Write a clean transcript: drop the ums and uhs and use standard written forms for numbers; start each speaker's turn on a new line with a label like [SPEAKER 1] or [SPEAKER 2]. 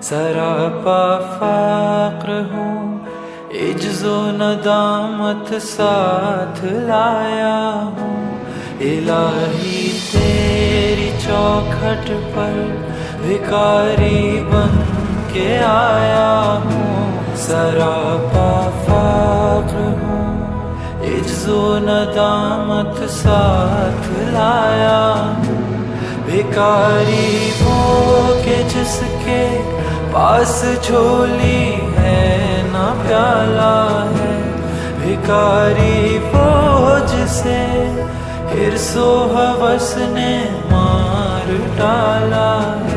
[SPEAKER 1] سراپا فقر ہوں، عجز و ندامت ساتھ لایا ہوں، الہی تیری چوکھٹ پر بھکاری بن کے آیا ہوں، سراپا فقر ہوں، عجز و ندامت ساتھ لایا ہوں، بھکاری وہ کہ جس کے پاس جھولی ہے نہ پیالہ ہے، بھکاری وہ جسے حرص و ہوس نے مار ڈالا ہے۔